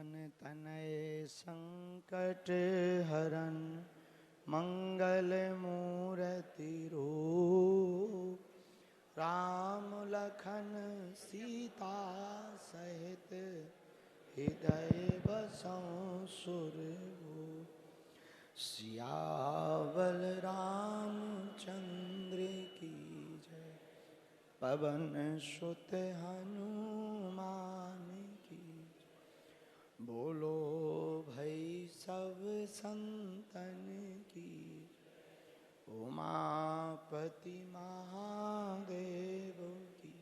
पवन तनय संकट हरन मंगल मूर्ति रूप राम लखन सीता सहित हृदय बसों सुरभूप। सियावर रामचंद्र की जय, पवन सुत हनुमान की जय। बोलो भाई सब संतन की, उमापति महादेव की,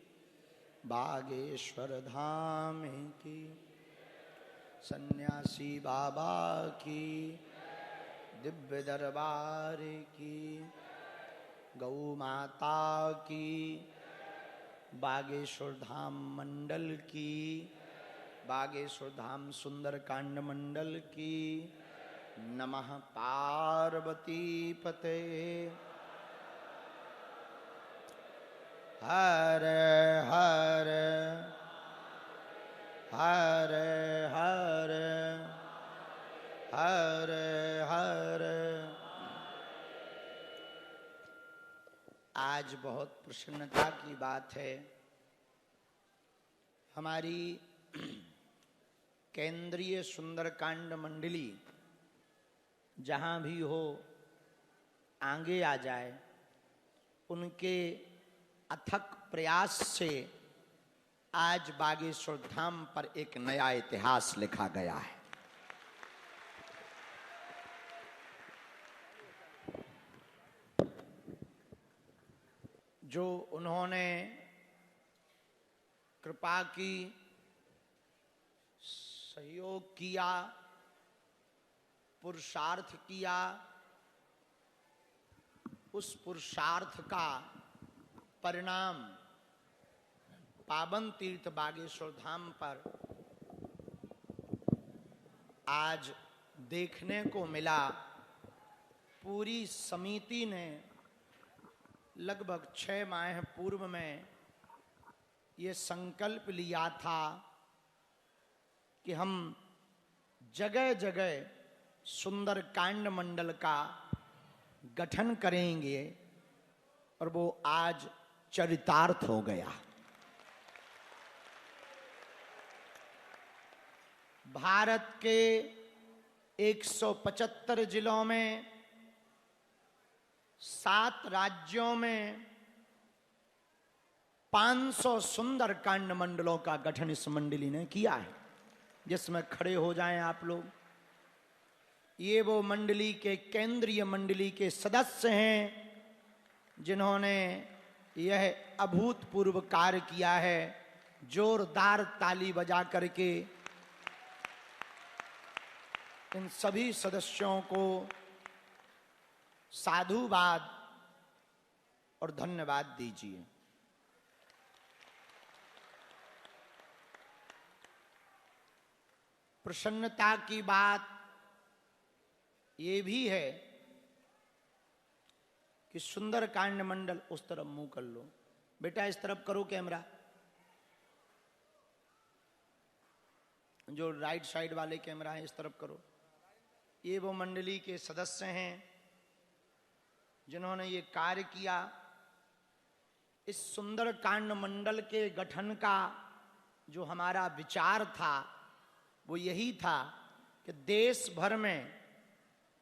बागेश्वर धाम की, सन्यासी बाबा की, दिव्य दरबार की, गौ माता की, बागेश्वर धाम मंडल की, बागेश्वर धाम सुंदरकांड मंडल की। नमः पार्वती पते। हर हर हर हर हर हर। आज बहुत प्रसन्नता की बात है, हमारी केंद्रीय सुंदरकांड मंडली जहाँ भी हो आगे आ जाए, उनके अथक प्रयास से आज बागेश्वर धाम पर एक नया इतिहास लिखा गया है। जो उन्होंने कृपा की, सहयोग किया, पुरुषार्थ किया, उस पुरुषार्थ का परिणाम पावन तीर्थ बागेश्वर धाम पर आज देखने को मिला। पूरी समिति ने लगभग 6 माह पूर्व में ये संकल्प लिया था कि हम जगह जगह सुंदरकांड मंडल का गठन करेंगे, और वो आज चरितार्थ हो गया। भारत के 175 जिलों में, 7 राज्यों में 500 सुंदरकांड मंडलों का गठन इस मंडली ने किया है, जिसमें खड़े हो जाएं आप लोग। ये वो मंडली के, केंद्रीय मंडली के सदस्य हैं जिन्होंने यह अभूतपूर्व कार्य किया है। जोरदार ताली बजा करके इन सभी सदस्यों को साधुवाद और धन्यवाद दीजिए। प्रसन्नता की बात ये भी है कि सुंदरकांड मंडल, उस तरफ मुंह कर लो बेटा, इस तरफ करो कैमरा, जो राइट साइड वाले कैमरा है इस तरफ करो। ये वो मंडली के सदस्य हैं जिन्होंने ये कार्य किया। इस सुंदरकांड मंडल के गठन का जो हमारा विचार था वो यही था कि देश भर में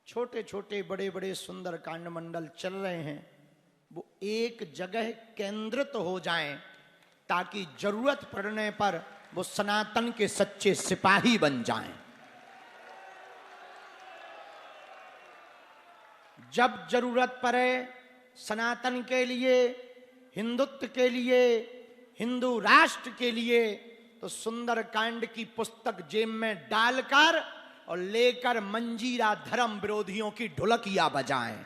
छोटे छोटे बड़े बड़े सुंदरकांड मंडल चल रहे हैं, वो एक जगह केंद्रित हो जाएं, ताकि जरूरत पड़ने पर वो सनातन के सच्चे सिपाही बन जाएं। जब जरूरत पड़े सनातन के लिए, हिंदुत्व के लिए, हिंदू राष्ट्र के लिए, तो सुंदरकांड की पुस्तक जेब में डालकर और लेकर मंजीरा धर्म विरोधियों की ढोलकियां बजाएं।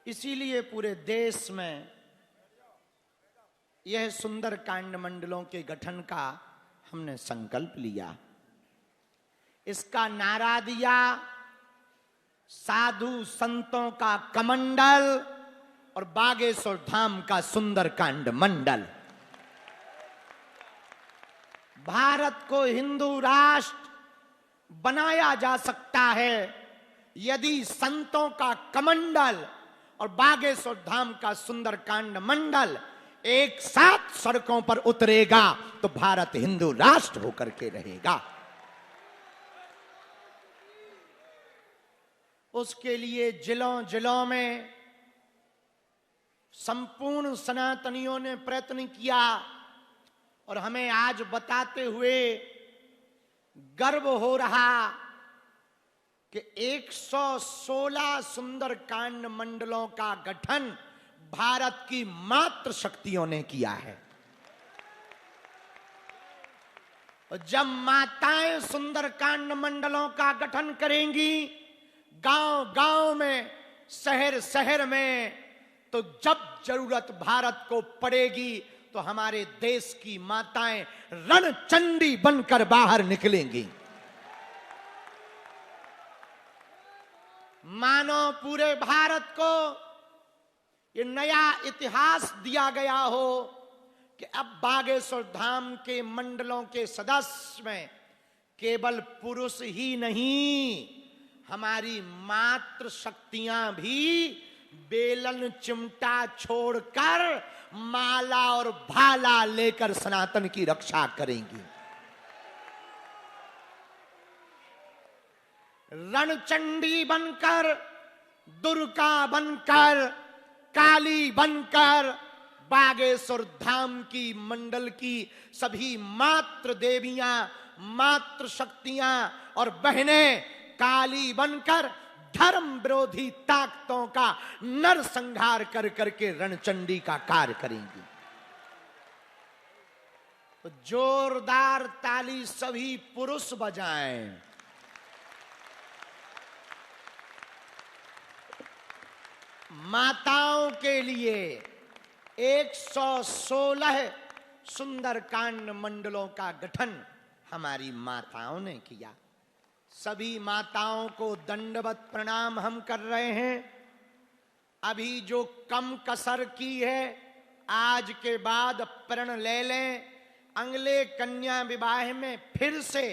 इसीलिए पूरे देश में यह सुंदरकांड मंडलों के गठन का हमने संकल्प लिया। इसका नारा दिया, साधु संतों का कमंडल और बागेश्वर धाम का सुंदरकांड मंडल। भारत को हिंदू राष्ट्र बनाया जा सकता है यदि संतों का कमंडल और बागेश्वर धाम का सुंदरकांड मंडल एक साथ सड़कों पर उतरेगा तो भारत हिंदू राष्ट्र होकर के रहेगा। उसके लिए जिलों जिलों में संपूर्ण सनातनियों ने प्रयत्न किया और हमें आज बताते हुए गर्व हो रहा कि 116 सुंदरकांड मंडलों का गठन भारत की मात्र शक्तियों ने किया है। और जब माताएं सुंदरकांड मंडलों का गठन करेंगी गांव गांव में, शहर शहर में, तो जब जरूरत भारत को पड़ेगी तो हमारे देश की माताएं रणचंडी बनकर बाहर निकलेंगी। मानो पूरे भारत को ये नया इतिहास दिया गया हो कि अब बागेश्वर धाम के मंडलों के सदस्य में केवल पुरुष ही नहीं, हमारी मातृ शक्तियां भी बेलन चिमटा छोड़कर माला और भाला लेकर सनातन की रक्षा करेंगी। रणचंडी बनकर, दुर्गा बनकर, काली बनकर बागेश्वर धाम की मंडल की सभी मातृ देवियां, मातृ शक्तियां और बहनें काली बनकर धर्म विरोधी ताकतों का नरसंहार कर करके रणचंडी का कार्य करेंगी। तो जोरदार ताली सभी पुरुष बजाएं। माताओं के लिए 116 सुंदरकांड मंडलों का गठन हमारी माताओं ने किया। सभी माताओं को दंडवत प्रणाम हम कर रहे हैं। अभी जो कम कसर की है आज के बाद प्रण ले लें। अगले कन्या विवाह में फिर से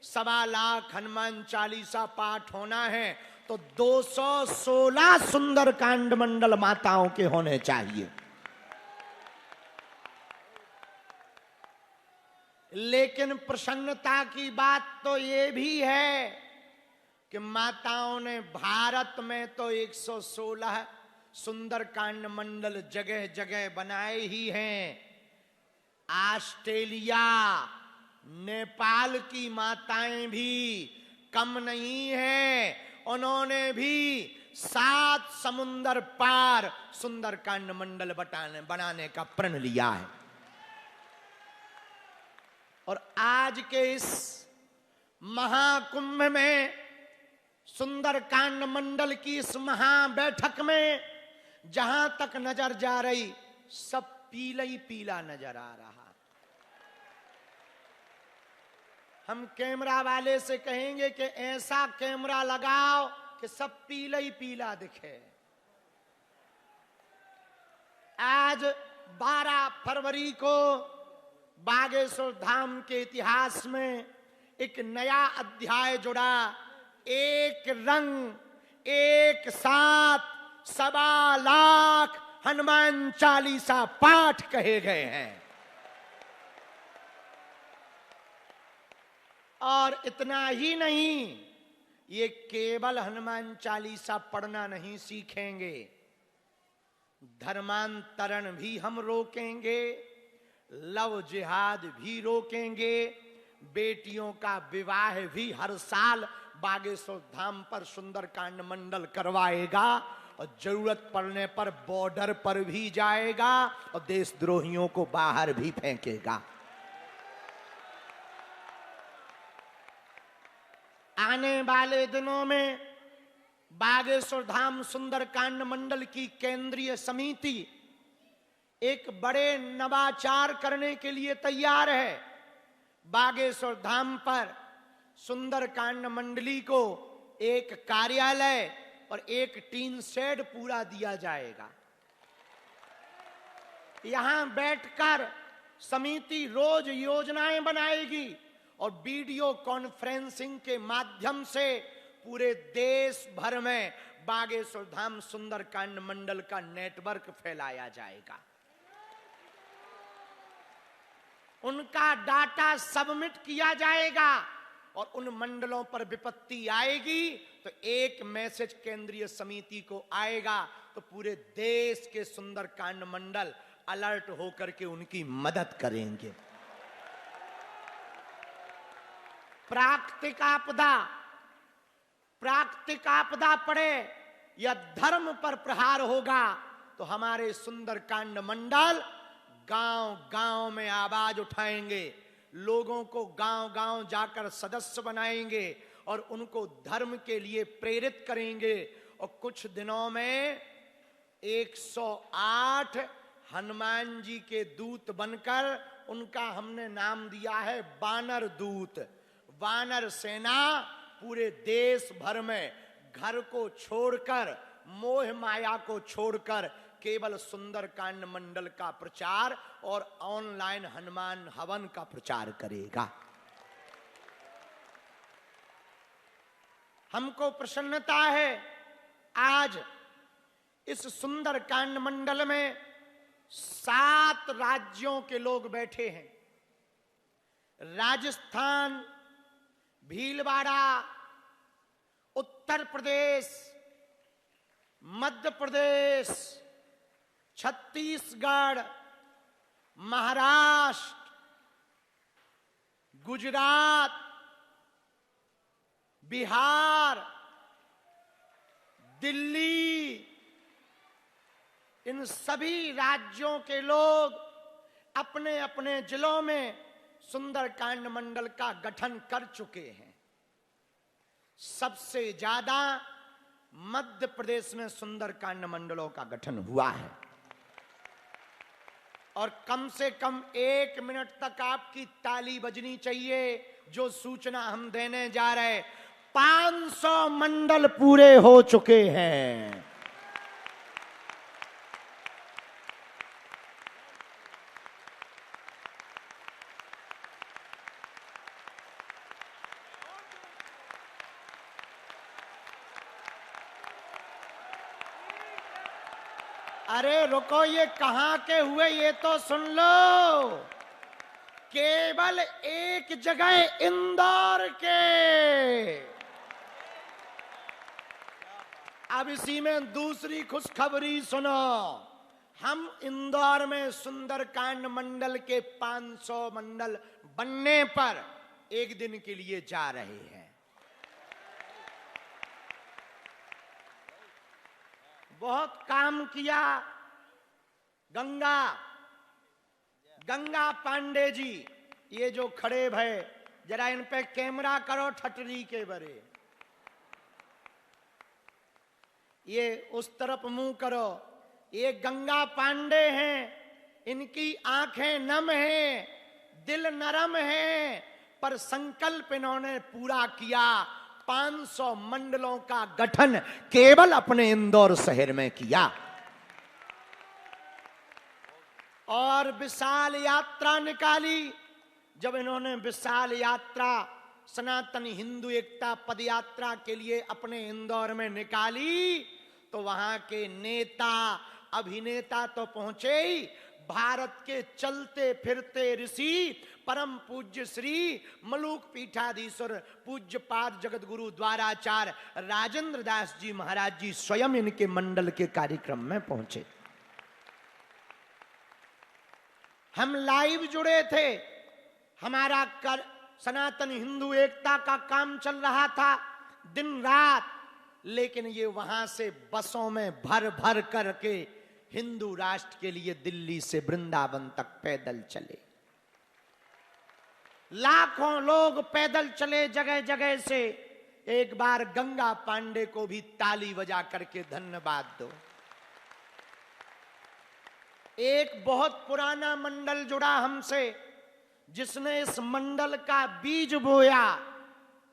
1.25 लाख हनुमान चालीसा पाठ होना है तो 216 सुंदरकांड मंडल माताओं के होने चाहिए। लेकिन प्रसन्नता की बात तो ये भी है कि माताओं ने भारत में तो 116 सुंदरकांड मंडल जगह जगह बनाए ही हैं। ऑस्ट्रेलिया, नेपाल की माताएं भी कम नहीं हैं। उन्होंने भी 7 समुंदर पार सुंदरकांड मंडल बनाने का प्रण लिया है। और आज के इस महाकुंभ में, सुंदरकांड मंडल की इस महाबैठक में जहां तक नजर जा रही सब पीला ही पीला नजर आ रहा। हम कैमरा वाले से कहेंगे कि ऐसा कैमरा लगाओ कि सब पीला ही पीला दिखे। आज 12 फरवरी को बागेश्वर धाम के इतिहास में एक नया अध्याय जुड़ा। एक रंग, एक साथ 1.25 लाख हनुमान चालीसा पाठ कहे गए हैं। और इतना ही नहीं, ये केवल हनुमान चालीसा पढ़ना नहीं सीखेंगे, धर्मांतरण भी हम रोकेंगे, लव जिहाद भी रोकेंगे, बेटियों का विवाह भी हर साल बागेश्वर धाम पर सुंदरकांड मंडल करवाएगा और जरूरत पड़ने पर बॉर्डर पर भी जाएगा और देशद्रोहियों को बाहर भी फेंकेगा। आने वाले दिनों में बागेश्वर धाम सुंदरकांड मंडल की केंद्रीय समिति एक बड़े नवाचार करने के लिए तैयार है। बागेश्वर धाम पर सुंदरकांड मंडली को एक कार्यालय और एक टीन शेड पूरा दिया जाएगा। यहां बैठकर समिति रोज योजनाएं बनाएगी और वीडियो कॉन्फ्रेंसिंग के माध्यम से पूरे देश भर में बागेश्वर धाम सुंदरकांड मंडल का नेटवर्क फैलाया जाएगा। उनका डाटा सबमिट किया जाएगा और उन मंडलों पर विपत्ति आएगी तो एक मैसेज केंद्रीय समिति को आएगा तो पूरे देश के सुंदरकांड मंडल अलर्ट होकर के उनकी मदद करेंगे। प्राकृतिक आपदा पड़े या धर्म पर प्रहार होगा तो हमारे सुंदरकांड मंडल गांव गांव में आवाज उठाएंगे, लोगों को गांव गांव जाकर सदस्य बनाएंगे और उनको धर्म के लिए प्रेरित करेंगे। और कुछ दिनों में 108 हनुमान जी के दूत बनकर, उनका हमने नाम दिया है वानर दूत। वानर सेना पूरे देश भर में घर को छोड़कर, मोह माया को छोड़कर केवल सुंदरकांड मंडल का प्रचार और ऑनलाइन हनुमान हवन का प्रचार करेगा। हमको प्रसन्नता है आज इस सुंदरकांड मंडल में 7 राज्यों के लोग बैठे हैं। राजस्थान, भीलवाड़ा, उत्तर प्रदेश, मध्य प्रदेश, छत्तीसगढ़, महाराष्ट्र, गुजरात, बिहार, दिल्ली, इन सभी राज्यों के लोग अपने अपने जिलों में सुंदरकांड मंडल का गठन कर चुके हैं। सबसे ज्यादा मध्य प्रदेश में सुंदरकांड मंडलों का गठन हुआ है और कम से कम 1 मिनट तक आपकी ताली बजनी चाहिए। जो सूचना हम देने जा रहे, 500 मंडल पूरे हो चुके हैं। अरे रुको, ये कहां के हुए ये तो सुन लो। केवल एक जगह इंदौर के। अब इसी में दूसरी खुशखबरी सुनो। हम इंदौर में सुंदरकांड मंडल के 500 मंडल बनने पर एक दिन के लिए जा रहे हैं। बहुत काम किया। गंगा पांडे जी, ये जो खड़े भय, जरा इन पे कैमरा करो ठटरी के बरे। ये उस तरफ मुंह करो। ये गंगा पांडे हैं। इनकी आंखें नम हैं, दिल नरम है, पर संकल्प इन्होंने पूरा किया। 500 मंडलों का गठन केवल अपने इंदौर शहर में किया और विशाल यात्रा निकाली। जब इन्होंने विशाल यात्रा सनातन हिंदू एकता पद यात्रा के लिए अपने इंदौर में निकाली तो वहां के नेता अभिनेता तो पहुंचे ही, भारत के चलते फिरते ऋषि परम पूज्य श्री मलूक पीठाधीश्वर पूज्यपाद जगत गुरु द्वाराचार्य राजेंद्र दास जी महाराज जी स्वयं इनके मंडल के कार्यक्रम में पहुंचे। हम लाइव जुड़े थे। हमारा सनातन हिंदू एकता का काम चल रहा था दिन रात, लेकिन ये वहां से बसों में भर भर करके हिंदू राष्ट्र के लिए दिल्ली से वृंदावन तक पैदल चले। लाखों लोग पैदल चले जगह जगह से। एक बार गंगा पांडे को भी ताली बजा करके धन्यवाद दो। एक बहुत पुराना मंडल जुड़ा हमसे, जिसने इस मंडल का बीज बोया,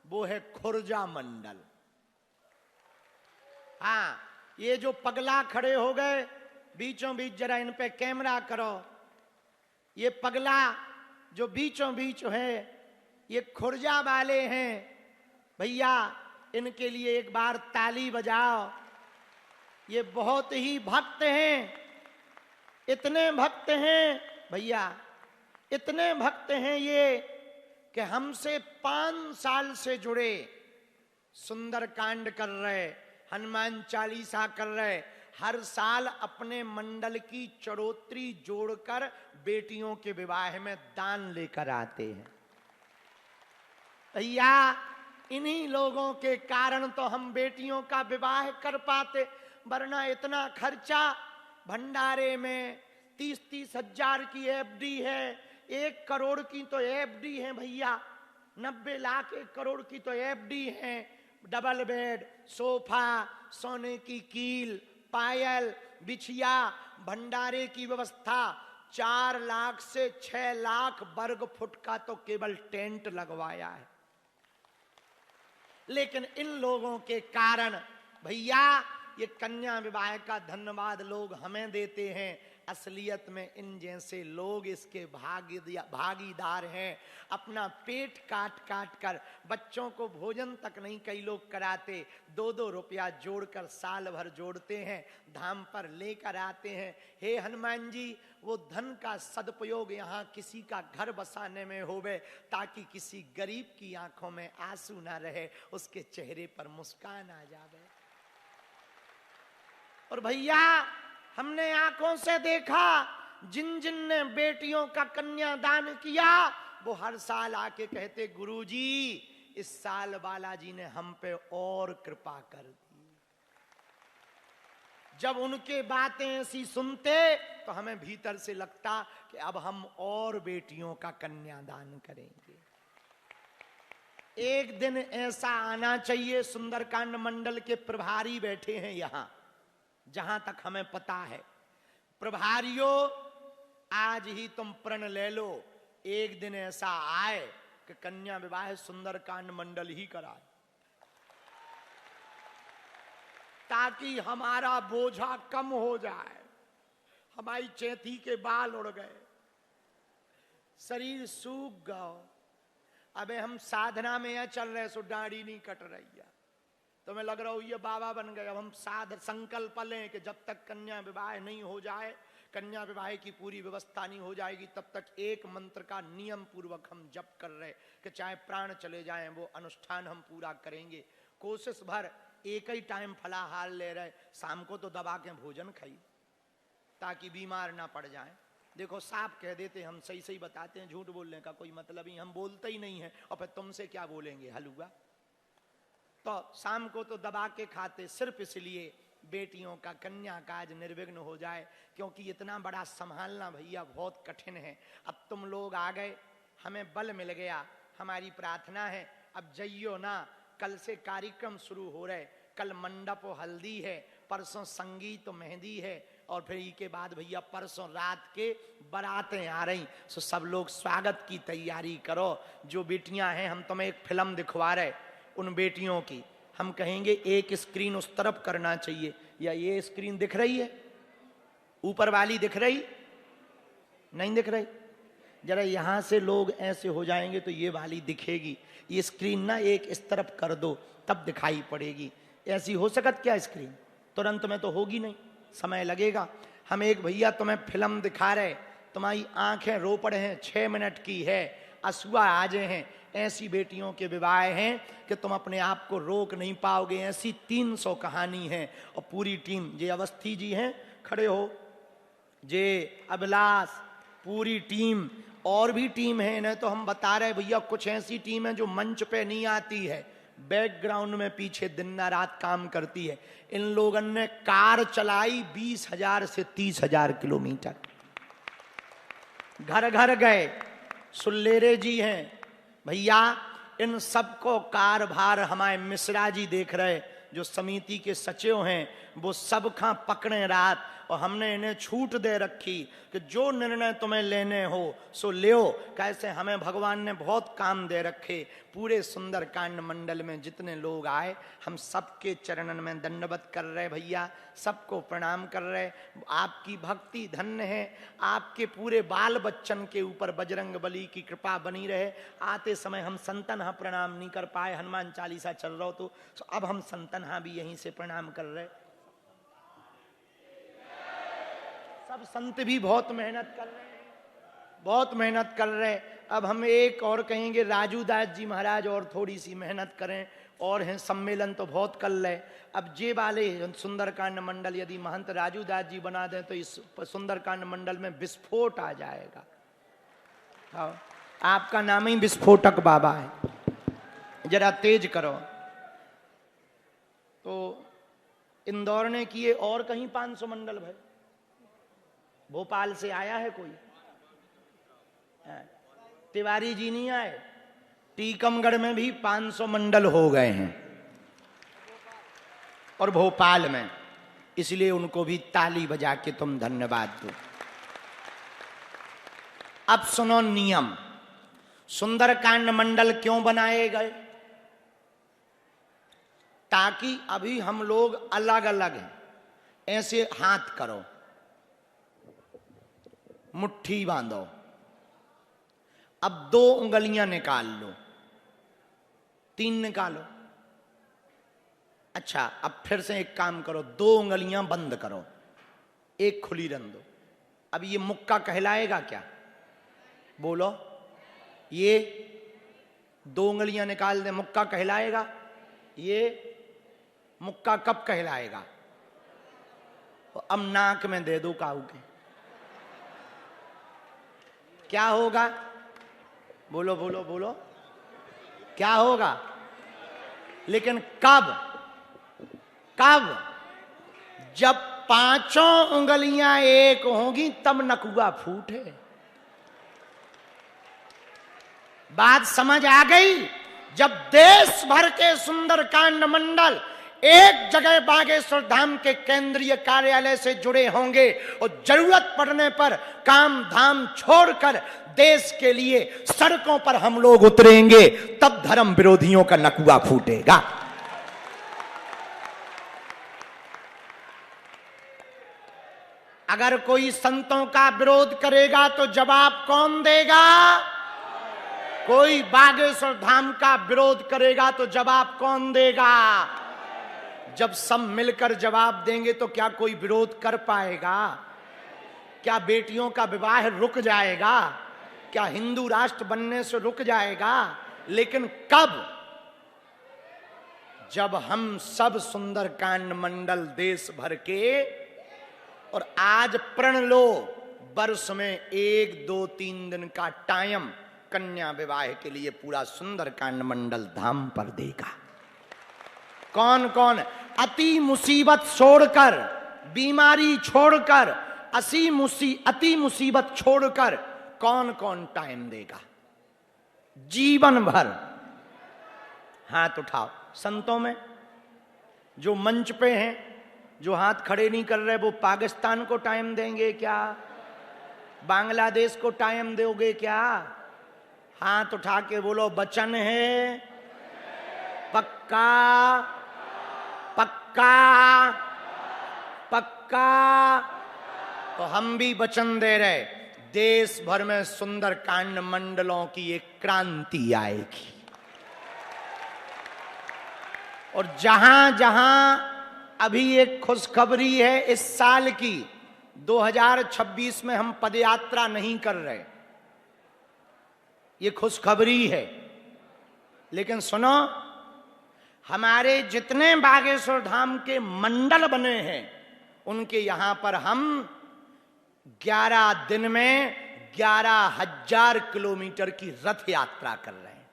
वो है खुर्जा मंडल। हाँ, ये जो पगला खड़े हो गए बीचों बीच, जरा इन पे कैमरा करो। ये पगला जो बीचों बीच है, ये खुर्जा वाले हैं भैया, इनके लिए एक बार ताली बजाओ। ये बहुत ही भक्त हैं, इतने भक्त हैं भैया, इतने भक्त हैं ये कि हमसे 5 साल से जुड़े, सुंदर कांड कर रहे, हनुमान चालीसा कर रहे, हर साल अपने मंडल की चढ़ोतरी जोड़कर बेटियों के विवाह में दान लेकर आते हैं। भैया इन्हीं लोगों के कारण तो हम बेटियों का विवाह कर पाते, वरना इतना खर्चा भंडारे में 30-30 हजार की एफडी है, 1 करोड़ की तो एफडी है भैया, 90 लाख 1 करोड़ की तो एफडी है। डबल बेड, सोफा, सोने की कील, पायल, बिछिया, भंडारे की व्यवस्था, 4 लाख से 6 लाख वर्ग फुट का तो केवल टेंट लगवाया है। लेकिन इन लोगों के कारण भैया ये कन्या विवाह का धन्यवाद लोग हमें देते हैं। असलियत में इन जैसे लोग इसके भागीदार हैं। अपना पेट काट काट कर बच्चों को भोजन तक नहीं कई लोग कराते, 2-2 रुपया जोड़कर साल भर जोड़ते हैं, धाम पर लेकर आते हैं। हे हनुमान जी, वो धन का सदुपयोग यहाँ किसी का घर बसाने में होवे, ताकि किसी गरीब की आंखों में आंसू ना रहे, उसके चेहरे पर मुस्कान आ जावे। और भैया हमने आंखों से देखा, जिन जिन ने बेटियों का कन्यादान किया वो हर साल आके कहते, गुरुजी इस साल बालाजी ने हम पे और कृपा कर दी। जब उनके बातें ऐसी सुनते तो हमें भीतर से लगता कि अब हम और बेटियों का कन्यादान करेंगे। एक दिन ऐसा आना चाहिए, सुंदरकांड मंडल के प्रभारी बैठे हैं यहां, जहां तक हमें पता है। प्रभारियों आज ही तुम प्रण ले लो, एक दिन ऐसा आए कि कन्या विवाह सुंदरकांड मंडल ही कराए, ताकि हमारा बोझा कम हो जाए। हमारी चैती के बाल उड़ गए, शरीर सूख गया, अबे हम साधना में यहां चल रहे, सो दाढ़ी नहीं कट रही है, तो मैं लग रहा हूं ये बाबा बन गए। अब हम संकल्प लें कि जब तक कन्या विवाह नहीं हो जाए, कन्या विवाह की पूरी व्यवस्था नहीं हो जाएगी, तब तक एक मंत्र का नियम पूर्वक हम जप कर रहे कि चाहे प्राण चले जाएं वो अनुष्ठान हम पूरा करेंगे। कोशिश भर एक ही टाइम फलाहार ले रहे, शाम को तो दबा के भोजन खाई ताकि बीमार ना पड़ जाए। देखो साफ कह देते, हम सही सही बताते हैं, झूठ बोलने का कोई मतलब ही, हम बोलते ही नहीं है, और फिर तुमसे क्या बोलेंगे हलुआ। तो शाम को तो दबा के खाते, सिर्फ इसलिए बेटियों का कन्या काज निर्विघ्न हो जाए, क्योंकि इतना बड़ा संभालना भैया बहुत कठिन है। अब तुम लोग आ गए, हमें बल मिल गया, हमारी प्रार्थना है अब जइयो ना। कल से कार्यक्रम शुरू हो रहे, कल मंडप हल्दी है, परसों संगीत मेहंदी है, और फिर इसके बाद भैया परसों रात के बारातें आ रही। सो सब लोग स्वागत की तैयारी करो। जो बेटियां हैं, हम तुम्हें एक फिल्म दिखवा रहे, उन बेटियों की हम कहेंगे एक स्क्रीन उस तरफ करना चाहिए, या ये स्क्रीन दिख रही है, ऊपर वाली दिख रही नहीं, दिख रही, जरा यहां से लोग ऐसे हो जाएंगे तो ये वाली दिखेगी। ये स्क्रीन ना एक इस तरफ कर दो, तब दिखाई पड़ेगी। ऐसी हो सकत क्या स्क्रीन? तुरंत में तो होगी नहीं, समय लगेगा। हम एक भैया तुम्हें फिल्म दिखा रहे, तुम्हारी आंखें रो पड़े हैं, 6 मिनट की है, असुआ आजे हैं। ऐसी बेटियों के विवाह हैं कि तुम अपने आप को रोक नहीं पाओगे। ऐसी 300 कहानी है, और पूरी टीम, जे अवस्थी जी हैं खड़े हो, जे अभिलाष, पूरी टीम, और भी टीम है, इन्हें तो हम बता रहे भैया। कुछ ऐसी टीम है जो मंच पे नहीं आती है, बैकग्राउंड में पीछे दिन रात काम करती है। इन लोगों ने कार चलाई 20,000 से 30,000 किलोमीटर, घर घर गए। सुल्लेरे जी हैं भैया, इन सबको कारभार हमारे मिश्रा जी देख रहे, जो समिति के सचिव हैं वो सब खां पकड़े रात, और हमने इन्हें छूट दे रखी कि जो निर्णय तुम्हें लेने हो सो लियो। कैसे हमें भगवान ने बहुत काम दे रखे। पूरे सुंदरकांड मंडल में जितने लोग आए हम सबके चरणन में दंडवत कर रहे भैया, सबको प्रणाम कर रहे। आपकी भक्ति धन्य है, आपके पूरे बाल बच्चन के ऊपर बजरंग बली की कृपा बनी रहे। आते समय हम संतन प्रणाम नहीं कर पाए, हनुमान चालीसा चल रहा हो तो अब हम संतन भी यहीं से प्रणाम कर रहे। सब संत भी बहुत मेहनत कर रहे हैं, बहुत मेहनत कर रहे हैं। अब हम एक और कहेंगे राजू दास जी महाराज और थोड़ी सी मेहनत करें, और हैं सम्मेलन तो बहुत कर ले। अब जे वाले सुंदरकांड मंडल यदि महंत राजू दास जी बना दें तो इस सुंदरकांड मंडल में विस्फोट आ जाएगा। हाँ, आपका नाम ही विस्फोटक बाबा है, जरा तेज करो। तो इंदौर ने किए, और कहीं 500 मंडल भाई, भोपाल से आया है कोई? तिवारी जी नहीं आए? टीकमगढ़ में भी 500 मंडल हो गए हैं, और भोपाल में, इसलिए उनको भी ताली बजा के तुम धन्यवाद दो। अब सुनो नियम। सुंदरकांड मंडल क्यों बनाए गए? ताकि अभी हम लोग अलग अलग हैं। ऐसे हाथ करो, मुट्ठी बांधो, अब 2 उंगलियां निकाल लो, 3 निकालो। अच्छा, अब फिर से एक काम करो, 2 उंगलियां बंद करो, 1 खुली रन दो। अब ये मुक्का कहलाएगा क्या? बोलो, ये 2 उंगलियां निकाल दे, मुक्का कहलाएगा? ये मुक्का कब कहलाएगा? अब नाक में दे दो काऊ के, क्या होगा? बोलो बोलो बोलो, क्या होगा? लेकिन कब? कब? जब 5 उंगलियां एक होंगी तब नकुआ फूटे। बात समझ आ गई? जब देश भर के सुंदरकांड मंडल एक जगह बागेश्वर धाम के केंद्रीय कार्यालय से जुड़े होंगे और जरूरत पड़ने पर काम धाम छोड़कर देश के लिए सड़कों पर हम लोग उतरेंगे, तब धर्म विरोधियों का नकुआ फूटेगा। अगर कोई संतों का विरोध करेगा तो जवाब कौन देगा? कोई बागेश्वर धाम का विरोध करेगा तो जवाब कौन देगा? जब सब मिलकर जवाब देंगे तो क्या कोई विरोध कर पाएगा? क्या बेटियों का विवाह रुक जाएगा? क्या हिंदू राष्ट्र बनने से रुक जाएगा? लेकिन कब? जब हम सब सुंदरकांड मंडल देश भर के, और आज प्रण लो, वर्ष में 1, 2, 3 दिन का टाइम कन्या विवाह के लिए पूरा सुंदरकांड मंडल धाम पर देगा। कौन कौन अति मुसीबत छोड़कर, बीमारी छोड़कर, अति मुसीबत छोड़कर कौन कौन टाइम देगा जीवन भर? हाथ उठाओ। संतों में जो मंच पे हैं, जो हाथ खड़े नहीं कर रहे, वो पाकिस्तान को टाइम देंगे क्या? बांग्लादेश को टाइम दोगे क्या? हाथ उठा के बोलो, वचन है पक्का, पक्का, पक्का। तो हम भी वचन दे रहे, देश भर में सुंदरकांड मंडलों की एक क्रांति आएगी, और जहां जहां अभी एक खुशखबरी है, इस साल की 2026 में हम पदयात्रा नहीं कर रहे, ये खुशखबरी है। लेकिन सुनो, हमारे जितने बागेश्वर धाम के मंडल बने हैं, उनके यहां पर हम 11 दिन में 11,000 किलोमीटर की रथ यात्रा कर रहे हैं।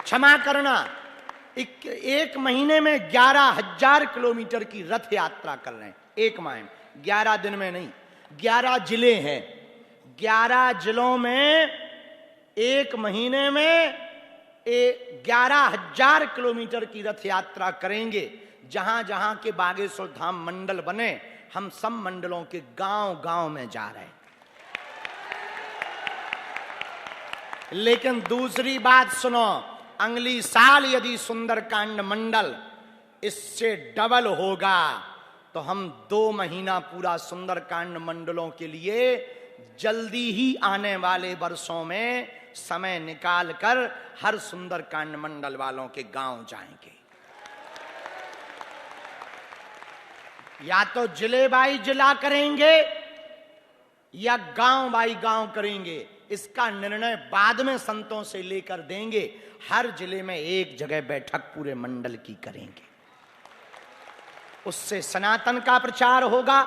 क्षमा करना, एक महीने में 11,000 किलोमीटर की रथ यात्रा कर रहे हैं। एक माह में, 11 दिन में नहीं। 11 जिले हैं, 11 जिलों में एक महीने में 11,000 किलोमीटर की रथ यात्रा करेंगे। जहां जहां के बागेश्वर धाम मंडल बने, हम सब मंडलों के गांव गांव में जा रहे हैं। लेकिन दूसरी बात सुनो, अगली साल यदि सुंदरकांड मंडल इससे डबल होगा तो हम 2 महीना पूरा सुंदरकांड मंडलों के लिए जल्दी ही आने वाले वर्षों में समय निकालकर हर सुंदरकांड मंडल वालों के गांव जाएंगे। या तो जिले बाई जिला करेंगे या गांव बाई गांव करेंगे, इसका निर्णय बाद में संतों से लेकर देंगे। हर जिले में एक जगह बैठक पूरे मंडल की करेंगे, उससे सनातन का प्रचार होगा,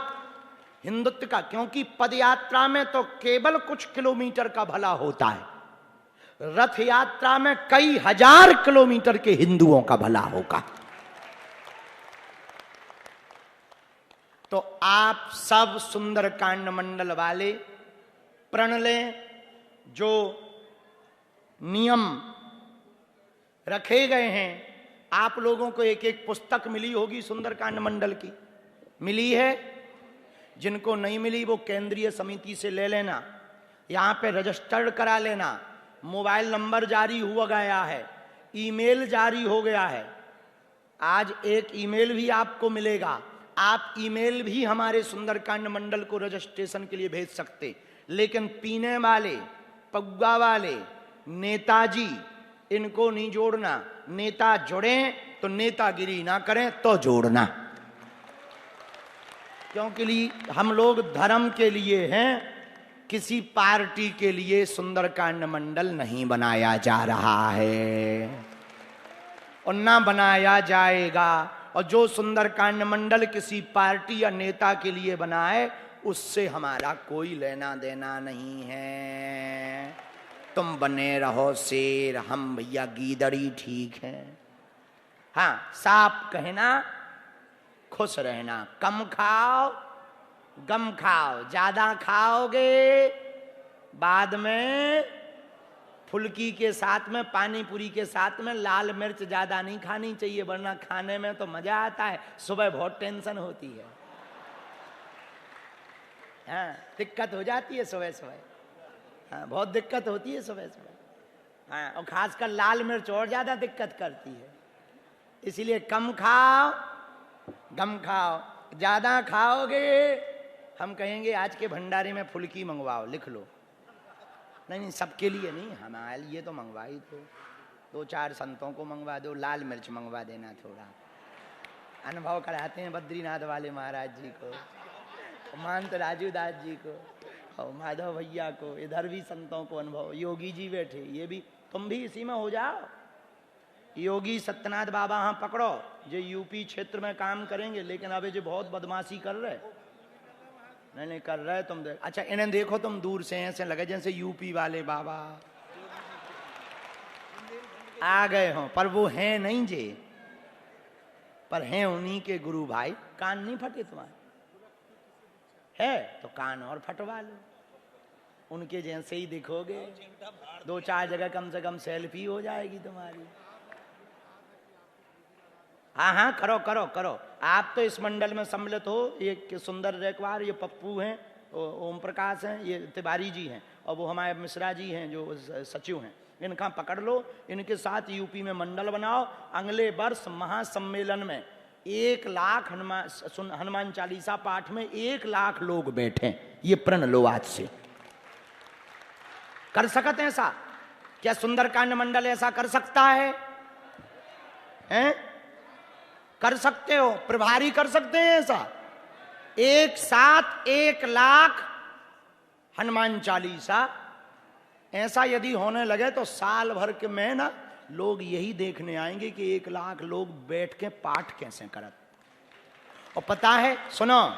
हिंदुत्व का। क्योंकि पदयात्रा में तो केवल कुछ किलोमीटर का भला होता है, रथ यात्रा में कई हजार किलोमीटर के हिंदुओं का भला होगा। तो आप सब सुंदरकांड मंडल वाले प्रण लें। जो नियम रखे गए हैं, आप लोगों को एक एक पुस्तक मिली होगी सुंदरकांड मंडल की, मिली है? जिनको नहीं मिली वो केंद्रीय समिति से ले लेना, यहां पे रजिस्टर्ड करा लेना। मोबाइल नंबर जारी हुआ गया है, ईमेल जारी हो गया है। आज एक ईमेल भी आपको मिलेगा, आप ईमेल भी हमारे सुंदरकांड मंडल को रजिस्ट्रेशन के लिए भेज सकते। लेकिन पीने वाले, पग्गा वाले, नेताजी, इनको नहीं जोड़ना। नेता जुड़े तो नेतागिरी ना करें तो जोड़ना, क्योंकि हम लोग धर्म के लिए हैं, किसी पार्टी के लिए सुंदरकांड मंडल नहीं बनाया जा रहा है और ना बनाया जाएगा। और जो सुंदरकांड मंडल किसी पार्टी या नेता के लिए बनाए, उससे हमारा कोई लेना देना नहीं है। तुम बने रहो शेर, हम भैया गीदड़ी ठीक है। हाँ, साफ कहना, खुश रहना, कम खाओ गम खाओ। ज्यादा खाओगे बाद में फुल्की के साथ में, पानी पूरी के साथ में लाल मिर्च ज्यादा नहीं खानी चाहिए, वरना खाने में तो मजा आता है, सुबह बहुत टेंशन होती है। हाँ, दिक्कत हो जाती है सुबह सुबह। हाँ, बहुत दिक्कत होती है सुबह सुबह। हाँ, और खासकर लाल मिर्च और ज्यादा दिक्कत करती है। इसीलिए कम खाओ गम खाओ। ज्यादा खाओगे हम कहेंगे आज के भंडारे में फुल्की मंगवाओ, लिख लो। नहीं, सबके लिए नहीं, हमारे लिए तो मंगवाई दो, 2-4 संतों को मंगवा दो, लाल मिर्च मंगवा देना थोड़ा। अनुभव कराते हैं बद्रीनाथ वाले महाराज जी को, महंत राजू दास जी को और माधव भैया को, इधर भी संतों को अनुभव। योगी जी बैठे, ये भी, तुम भी इसी में हो जाओ। योगी सत्यनाथ बाबा हाँ पकड़ो, जो यूपी क्षेत्र में काम करेंगे, लेकिन अबे जो बहुत बदमाशी कर रहे, नहीं कर रहे तुम देख। अच्छा, इन्हें देखो तुम दूर से, ऐसे लगे जैसे यूपी वाले बाबा आ गए हो, पर वो हैं नहीं जे, पर हैं उन्हीं के गुरु भाई। कान नहीं फटे तुम्हारे? है तो कान और फटवा लो, उनके जैसे ही दिखोगे। 2-4 जगह कम से कम सेल्फी हो जाएगी तुम्हारी। हाँ हाँ, करो करो करो। आप तो इस मंडल में सम्मिलित हो। ये सुंदर रेकवार, ये पप्पू हैं, ओम प्रकाश हैं, ये तिवारी जी हैं, और वो हमारे मिश्रा जी हैं जो सचिव हैं। इनका पकड़ लो, इनके साथ यूपी में मंडल बनाओ। अगले वर्ष महासम्मेलन में 1 लाख हनुमान चालीसा पाठ में 1 लाख लोग बैठे। ये प्रण लो आज से। कर सकते हैं ऐसा? क्या सुंदरकांड मंडल ऐसा कर सकता है? हैं? कर सकते हो? प्रभारी कर सकते हैं ऐसा? एक साथ 1 लाख हनुमान चालीसा। ऐसा यदि होने लगे तो साल भर के में ना लोग यही देखने आएंगे कि 1 लाख लोग बैठ के पाठ कैसे करत। और पता है, सुनो,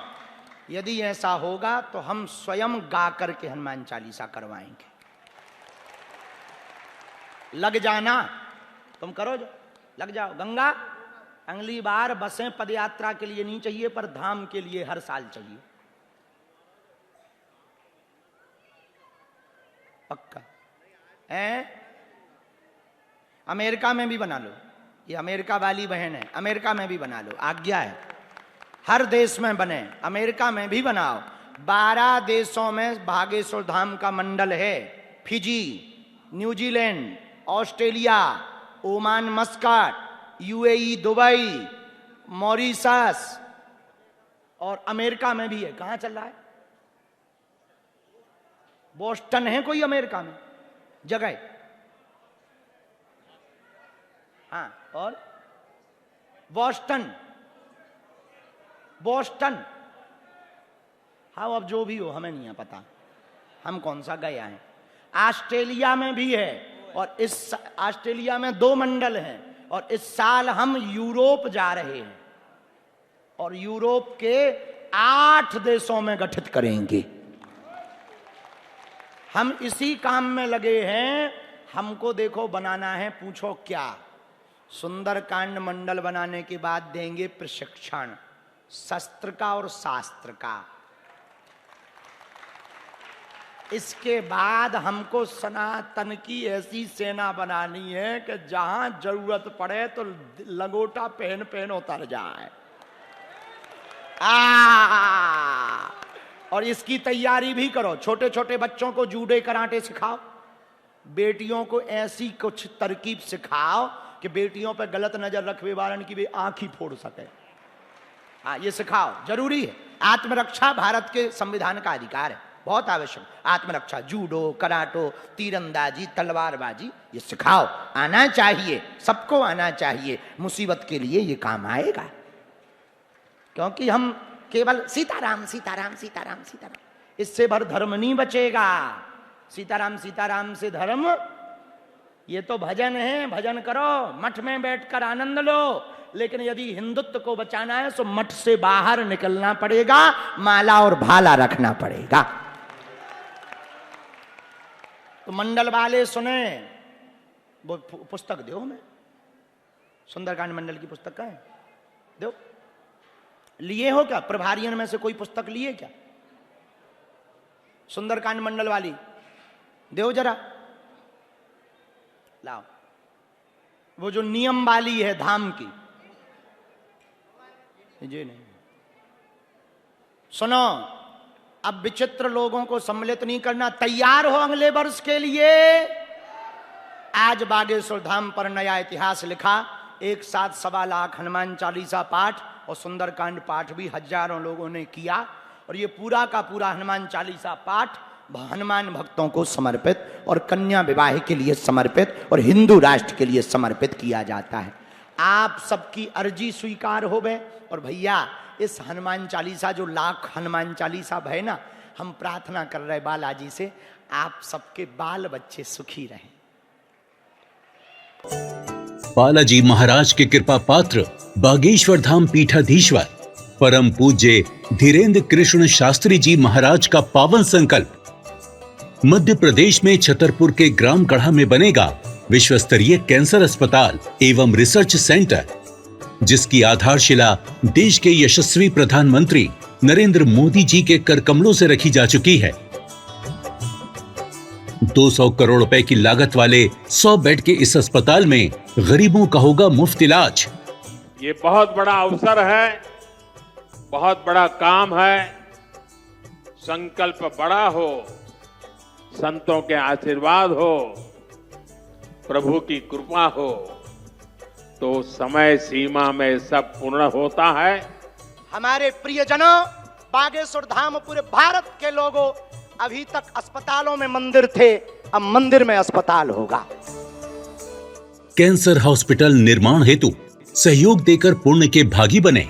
यदि ऐसा होगा तो हम स्वयं गा करके हनुमान चालीसा करवाएंगे। लग जाना, तुम करो जो, लग जाओ। गंगा, अगली बार बसें पदयात्रा के लिए नहीं चाहिए, पर धाम के लिए हर साल चाहिए। पक्का है? अमेरिका में भी बना लो, ये अमेरिका वाली बहन है, अमेरिका में भी बना लो, आज्ञा है, हर देश में बने, अमेरिका में भी बनाओ। 12 देशों में बागेश्वर धाम का मंडल है, Fiji, New Zealand, Australia, Oman Muscat, UAE Dubai, Mauritius और अमेरिका में भी है। कहां चल रहा है? बोस्टन है कोई अमेरिका में जगह? हाँ, और बोस्टन, बोस्टन, हाँ अब जो भी हो हमें नहीं है पता, हम कौन सा गया है। ऑस्ट्रेलिया में भी है, और इस ऑस्ट्रेलिया में 2 मंडल हैं, और इस साल हम यूरोप जा रहे हैं और यूरोप के 8 देशों में गठित करेंगे। हम इसी काम में लगे हैं। हमको देखो बनाना है, पूछो क्या? सुंदरकांड मंडल बनाने के बाद देंगे प्रशिक्षण, शस्त्र का और शास्त्र का। इसके बाद हमको सनातन की ऐसी सेना बनानी है कि जहां जरूरत पड़े तो लंगोटा पहन पहन उतर जाए। और इसकी तैयारी भी करो, छोटे छोटे बच्चों को जूडो कराटे सिखाओ, बेटियों को ऐसी कुछ तरकीब सिखाओ कि बेटियों पर गलत नजर रखने वालन की भी आंख ही फोड़ सके। हाँ, ये सिखाओ, जरूरी है। आत्मरक्षा भारत के संविधान का अधिकार है, बहुत आवश्यक। आत्मरक्षा, जूडो, कराटो, तीरंदाजी, तलवारबाजी, ये सिखाओ, आना चाहिए, सबको आना चाहिए। मुसीबत के लिए ये काम आएगा, क्योंकि हम केवल सीताराम सीताराम सीताराम सीताराम, इससे भर धर्म नहीं बचेगा। सीताराम सीताराम से धर्म, ये तो भजन है, भजन करो, मठ में बैठकर आनंद लो। लेकिन यदि हिंदुत्व को बचाना है तो मठ से बाहर निकलना पड़ेगा, माला और भाला रखना पड़ेगा। तो मंडल वाले सुने, वो पुस्तक दो हमें, सुंदरकांड मंडल की पुस्तक कहाँ है? दो। लिए हो क्या? प्रभारियन में से कोई पुस्तक लिए क्या? सुंदरकांड मंडल वाली दो जरा, लाओ। वो जो नियम वाली है धाम की, जी नहीं। सुनो, अब विचित्र लोगों को सम्मिलित नहीं करना। तैयार हो अगले वर्ष के लिए? आज बागेश्वर धाम पर नया इतिहास लिखा। एक साथ 1.25 लाख हनुमान चालीसा पाठ और सुंदरकांड पाठ भी हजारों लोगों ने किया। और ये पूरा का पूरा हनुमान चालीसा पाठ हनुमान भक्तों को समर्पित और कन्या विवाह के लिए समर्पित और हिंदू राष्ट्र के लिए समर्पित किया जाता है। आप सबकी अर्जी स्वीकार हो गए। और भैया, इस हनुमान चालीसा जो लाख हनुमान चालीसा है ना, हम प्रार्थना कर रहे बालाजी से, आप सबके बाल बच्चे सुखी रहें। बालाजी महाराज के कृपा पात्र बागेश्वर धाम पीठाधीश्वर परम पूज्य धीरेन्द्र कृष्ण शास्त्री जी महाराज का पावन संकल्प। मध्य प्रदेश में छतरपुर के ग्राम गढ़ा में बनेगा विश्व स्तरीय कैंसर अस्पताल एवं रिसर्च सेंटर, जिसकी आधारशिला देश के यशस्वी प्रधानमंत्री नरेंद्र मोदी जी के कर कमलों से रखी जा चुकी है। 200 करोड़ रुपए की लागत वाले 100 बेड के इस अस्पताल में गरीबों का होगा मुफ्त इलाज। ये बहुत बड़ा अवसर है, बहुत बड़ा काम है। संकल्प बड़ा हो, संतों के आशीर्वाद हो, प्रभु की कृपा हो, तो समय सीमा में सब पूर्ण होता है। हमारे प्रियजनों, बागेश्वर धाम पूरे भारत के लोगों, अभी तक अस्पतालों में मंदिर थे, अब मंदिर में अस्पताल होगा। कैंसर हॉस्पिटल निर्माण हेतु सहयोग देकर पुण्य के भागी बने।